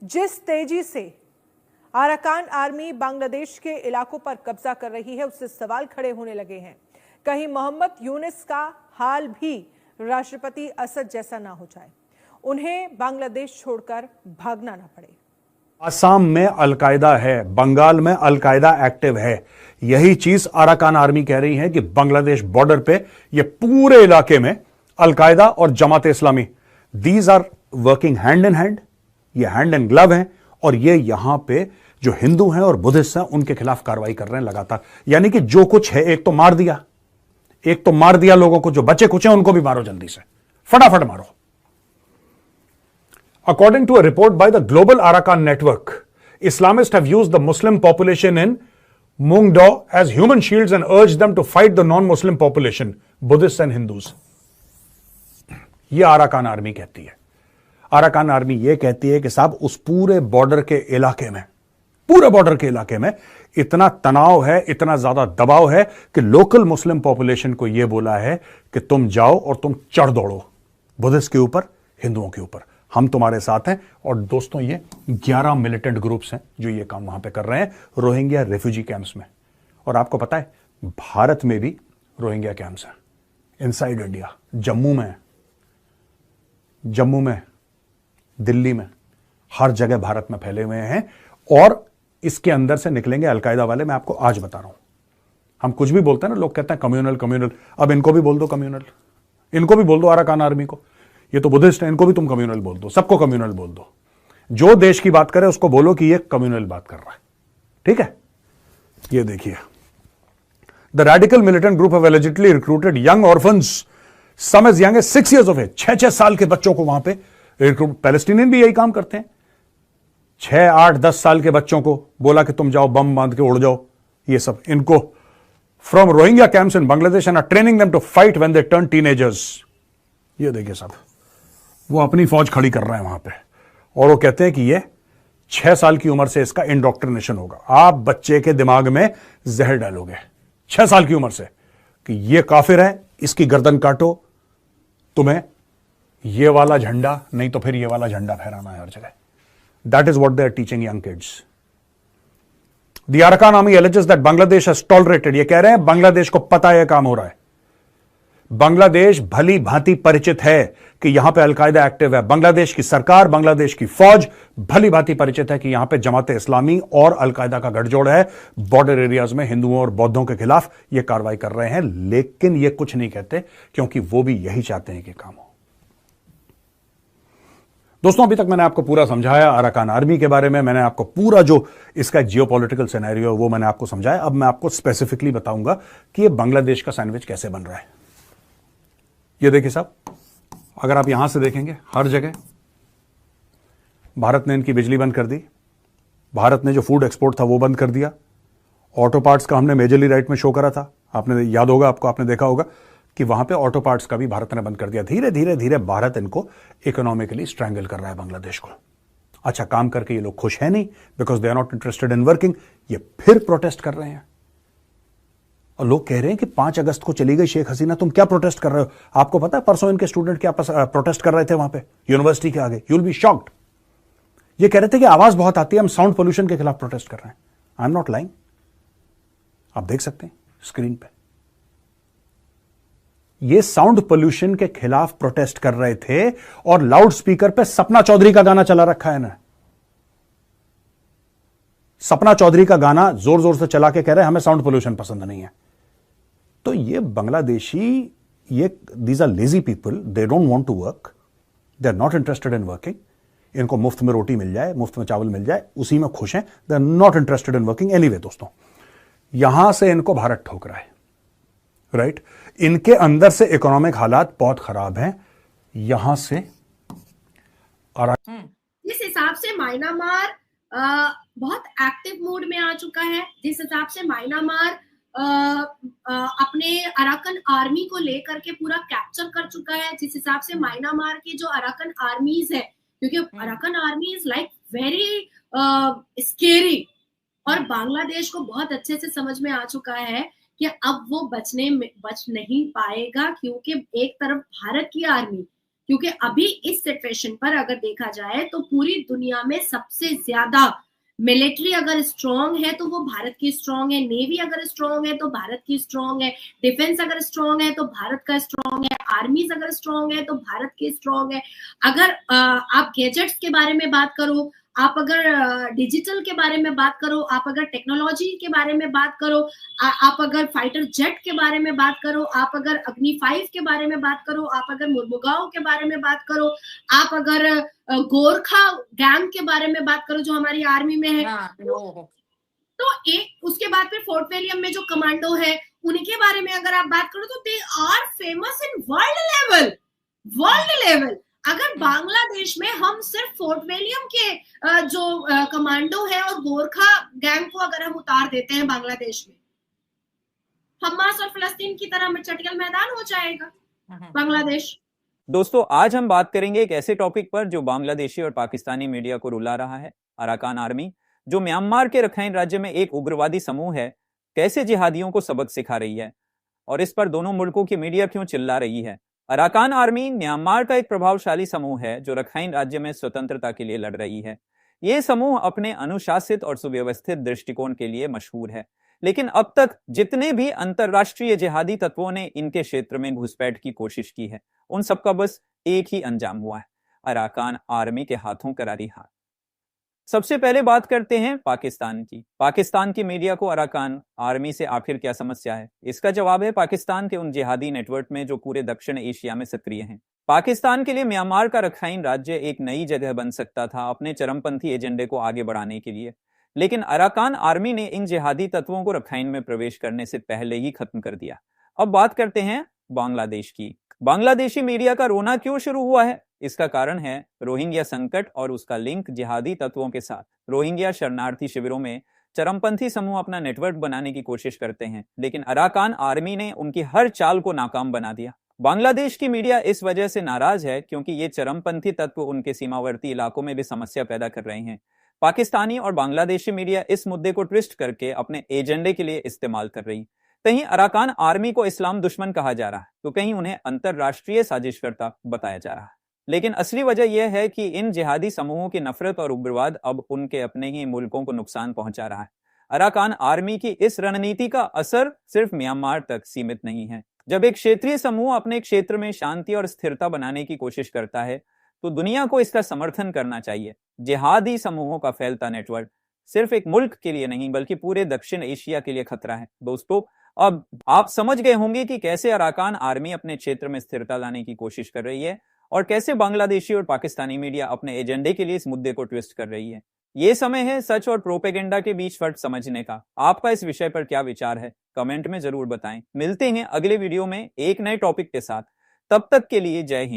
जिस तेजी से अराकान आर्मी बांग्लादेश के इलाकों पर कब्जा कर रही है, उससे सवाल खड़े होने लगे हैं। कहीं मोहम्मद यूनिस का हाल भी राष्ट्रपति असद जैसा ना हो जाए, उन्हें बांग्लादेश छोड़कर भागना ना पड़े। असम में अलकायदा है, बंगाल में अलकायदा एक्टिव है। यही चीज अराकान आर्मी कह रही है कि बांग्लादेश बॉर्डर पे ये पूरे इलाके में अलकायदा और Jamaat Islami, these are working hand in hand, ये हैंड इन ग्लव हैं, और ये यहां पे जो हिंदू हैं और बुद्धिस्ट हैं उनके खिलाफ कार्रवाई कर रहे हैं लगातार। यानी कि जो कुछ है, एक तो मार दिया लोगों को, जो बचे कुछ हैं उनको भी मारो, जल्दी से फटाफट मारो। According to a report by the Global Arakan Network, Islamists have used the Muslim population in Mungdaw as human shields and urged them to fight the non-Muslim population, Buddhists and Hindus. ये Arakan army कहती है। Arakan army ये कहती है कि साहब उस पूरे बॉर्डर के इलाके में इतना तनाव है, इतना ज्यादा दबाव है कि लोकल मुस्लिम पॉपुलेशन को यह बोला है कि तुम जाओ और तुम चढ़ दौड़ो बुद्धिस्ट के ऊपर, हिंदुओं के ऊपर, हम तुम्हारे साथ हैं। और दोस्तों, ये 11 मिलिटेंट ग्रुप्स हैं जो ये काम वहां पे कर रहे हैं रोहिंग्या रेफ्यूजी कैंप्स में। और आपको पता है भारत में भी रोहिंग्या कैंप्स हैं इनसाइड इंडिया, जम्मू में, दिल्ली में, हर जगह भारत में फैले हुए हैं। और इसके अंदर से निकलेंगे अलकायदा वाले, मैं आपको आज बता रहा हूं। हम कुछ भी बोलते हैं ना, लोग कहते हैं कम्युनल, अब इनको भी बोल दो कम्युनल, इनको भी बोल दो अराकान आर्मी को, ये तो बुद्धिस्ट है, इनको भी तुम कम्युनल बोल दो, सबको कम्युनल बोल दो। जो देश की बात करे उसको बोलो कि ये कम्युनल बात कर रहा है, ठीक है। ये देखिए, the radical militant group have allegedly recruited young orphans, some as young as 6 years of age, 6 साल के बच्चों को वहां पे रिक्रूट। पैलेस्टीनियन भी यही काम करते हैं, 6, 8, 10 साल के बच्चों को बोला कि तुम जाओ बम बांध के उड़ जाओ, ये सब इनको from Rohingya camps in Bangladesh and are training them to fight when they turn teenagers. ये देखिए साहब, वो अपनी फौज खड़ी कर रहे हैं वहां पे, और वो कहते हैं कि ये 6 साल की उम्र से इसका इंडोक्ट्रिनेशन होगा। आप बच्चे के दिमाग में जहर डालोगे 6 साल की उम्र से कि ये काफिर है, इसकी गर्दन काटो, तुम्हें ये वाला झंडा नहीं तो फिर ये वाला झंडा फहराना है हर जगह। That is what they are teaching young kids. The Arakan army alleges that Bangladesh has tolerated, ये कह रहे हैं बांग्लादेश को पता है काम हो रहा है, बांग्लादेश भली भांति परिचित है कि यहां पे अलकायदा एक्टिव है, बांग्लादेश की सरकार, बांग्लादेश की फौज भली भांति परिचित है कि यहां पे जमात इस्लामी और अलकायदा का गठजोड़ है। बॉर्डर एरियाज में हिंदुओं और बौद्धों के खिलाफ ये कार्रवाई कर रहे हैं, लेकिन ये कुछ नहीं कहते क्योंकि वो भी यही चाहते हैं कि काम हो। दोस्तों, अभी तक मैंने आपको पूरा समझाया अराकान आर्मी के बारे में, मैंने आपको पूरा जो इसका जियोपॉलिटिकल सिनेरियो वो मैंने आपको समझाया। अब मैं आपको स्पेसिफिकली बताऊंगा कि ये बांग्लादेश का सैंडविच कैसे बन रहा है। ये देखिए साहब, अगर आप यहां से देखेंगे, हर जगह भारत ने इनकी बिजली बंद कर दी, भारत ने जो फूड एक्सपोर्ट था वो बंद कर दिया। ऑटो पार्ट्स का हमने मेजरली राइट में शो करा था, आपने याद होगा, आपने देखा होगा कि वहां पे ऑटो पार्ट्स का भी भारत ने बंद कर दिया। धीरे धीरे भारत इनको इकोनॉमिकली स्ट्रैंगल कर रहा है बांग्लादेश को। अच्छा, काम करके ये लोग खुश है नहीं, because they are not interested in working. ये फिर प्रोटेस्ट कर रहे हैं, और लोग कह रहे हैं कि 5 अगस्त को चली गई शेख हसीना, तुम क्या प्रोटेस्ट कर रहे हो? आपको पता है परसों इनके स्टूडेंट क्या प्रोटेस्ट कर रहे थे वहां पे यूनिवर्सिटी के आगे? You will be shocked. ये कह रहे थे कि आवाज बहुत आती है, हम साउंड पोल्यूशन के खिलाफ प्रोटेस्ट कर रहे हैं। आई एम नॉट लाइंग, आप देख सकते हैं स्क्रीन पे, ये साउंड पोल्यूशन के खिलाफ प्रोटेस्ट कर रहे थे, और लाउड स्पीकर पे सपना चौधरी का गाना चला रखा है ना। सपना चौधरी का गाना जोर जोर से चला के कह रहे हैं हमें साउंड पोल्यूशन पसंद नहीं है। तो ये बांग्लादेशी, ये these are lazy people, they don't want to work, they are not interested in working. इनको मुफ्त में रोटी मिल जाए, मुफ्त में चावल मिल जाए, उसी में खुश हैं, they are not interested in working. Anyway दोस्तों, यहां से इनको भारत ठोक रहा है, राइट? इनके अंदर से इकोनॉमिक हालात बहुत खराब हैं। यहां से जिस हिसाब से म्यांमार बहुत एक्टिव मोड में आ चुका है, जिस हिसाब से म्यांमार अपने अराकान आर्मी को लेकर के पूरा कैप्चर कर चुका है, जिस हिसाब से म्यांमार की जो अराकान आर्मीज है, क्योंकि Arakan army is like very scary, और बांग्लादेश को बहुत अच्छे से समझ में आ चुका है कि अब वो बच नहीं पाएगा, क्योंकि एक तरफ भारत की आर्मी क्योंकि अभी इस सिचुएशन पर अगर देखा जाए तो पूरी दुनिया में सबसे ज्यादा मिलिट्री अगर स्ट्रांग है तो वो भारत की स्ट्रांग है, नेवी अगर स्ट्रांग है तो भारत की स्ट्रांग है, डिफेंस अगर स्ट्रांग है तो भारत का स्ट्रांग है, आर्मीज अगर स्ट्रांग है तो भारत की स्ट्रांग है। अगर आप गैजेट्स के बारे में बात करो, आप अगर डिजिटल के बारे में बात करो, आप अगर टेक्नोलॉजी के बारे में बात करो, आप अगर फाइटर जेट के बारे में बात करो, आप अगर अग्नि 5 के बारे में बात करो, आप अगर मुर्मुगांव के बारे में बात करो, आप अगर गोरखा गैंग के बारे में बात करो जो हमारी आर्मी में है, तो एक उसके बाद फिर फोर्ट विलियम में जो कमांडो है उनके बारे में अगर आप बात करो तो they are famous in world level. अगर बांग्लादेश में हम सिर्फ फोर्ट विलियम के जो कमांडो है और गोरखा गैंग को अगर हम उतार देते हैं बांग्लादेश में, हमास और फलस्तीन की तरह चटियल मैदान हो जाएगा बांग्लादेश। दोस्तों, आज हम बात करेंगे एक ऐसे टॉपिक पर जो बांग्लादेशी और पाकिस्तानी मीडिया को रुला रहा है। अराकान आर्मी जो म्यांमार के रखाइन राज्य में एक उग्रवादी समूह है, कैसे जिहादियों को सबक सिखा रही है और इस पर दोनों मुल्कों की मीडिया क्यों चिल्ला रही है। अराकान आर्मी म्यांमार का एक प्रभावशाली समूह है जो रखाइन राज्य में स्वतंत्रता के लिए लड़ रही है। ये समूह अपने अनुशासित और सुव्यवस्थित दृष्टिकोण के लिए मशहूर है, लेकिन अब तक जितने भी अंतरराष्ट्रीय जिहादी तत्वों ने इनके क्षेत्र में घुसपैठ की कोशिश की है, उन सबका बस एक ही अंजाम हुआ है, अराकान आर्मी के हाथों करारी हार। सबसे पहले बात करते हैं पाकिस्तान की। पाकिस्तान की मीडिया को अराकान आर्मी से आखिर क्या समस्या है? इसका जवाब है पाकिस्तान के उन जिहादी नेटवर्क में जो पूरे दक्षिण एशिया में सक्रिय हैं। पाकिस्तान के लिए म्यांमार का रखाइन राज्य एक नई जगह बन सकता था अपने चरमपंथी एजेंडे को आगे बढ़ाने के लिए, लेकिन अराकान आर्मी ने इन जिहादी तत्वों को रखाइन में प्रवेश करने से पहले ही खत्म कर दिया। अब बात करते हैं बांग्लादेश की। बांग्लादेशी मीडिया का रोना क्यों शुरू हुआ है? इसका कारण है रोहिंग्या संकट और उसका लिंक जिहादी तत्वों के साथ। रोहिंग्या शरणार्थी शिविरों में चरमपंथी समूह अपना नेटवर्क बनाने की कोशिश करते हैं, लेकिन अराकान आर्मी ने उनकी हर चाल को नाकाम बना दिया। बांग्लादेश की मीडिया इस वजह से नाराज है क्योंकि ये चरमपंथी तत्व उनके सीमावर्ती इलाकों में भी समस्या पैदा कर रहे हैं। पाकिस्तानी और बांग्लादेशी मीडिया इस मुद्दे को ट्विस्ट करके अपने एजेंडे के लिए इस्तेमाल कर रही। कहीं अराकान आर्मी को इस्लाम दुश्मन कहा जा रहा है तो कहीं उन्हें अंतरराष्ट्रीय साजिशकर्ता बताया जा रहा है। लेकिन असली वजह यह है कि इन जिहादी समूहों की नफरत और उग्रवाद अब उनके अपने ही मुल्कों को नुकसान पहुंचा रहा है। अराकान आर्मी की इस रणनीति का असर सिर्फ म्यांमार तक सीमित नहीं है। जब एक क्षेत्रीय समूह अपने क्षेत्र में शांति और स्थिरता बनाने की कोशिश करता है तो दुनिया को इसका समर्थन करना चाहिए। जिहादी समूहों का फैलता नेटवर्क सिर्फ एक मुल्क के लिए नहीं बल्कि पूरे दक्षिण एशिया के लिए खतरा है। दोस्तों, अब आप समझ गए होंगे कि कैसे अराकान आर्मी अपने क्षेत्र में स्थिरता लाने की कोशिश कर रही है और कैसे बांग्लादेशी और पाकिस्तानी मीडिया अपने एजेंडे के लिए इस मुद्दे को ट्विस्ट कर रही है। ये समय है सच और प्रोपेगेंडा के बीच फर्क समझने का। आपका इस विषय पर क्या विचार है? कमेंट में जरूर बताएं। मिलते हैं अगले वीडियो में एक नए टॉपिक के साथ। तब तक के लिए जय हिंद।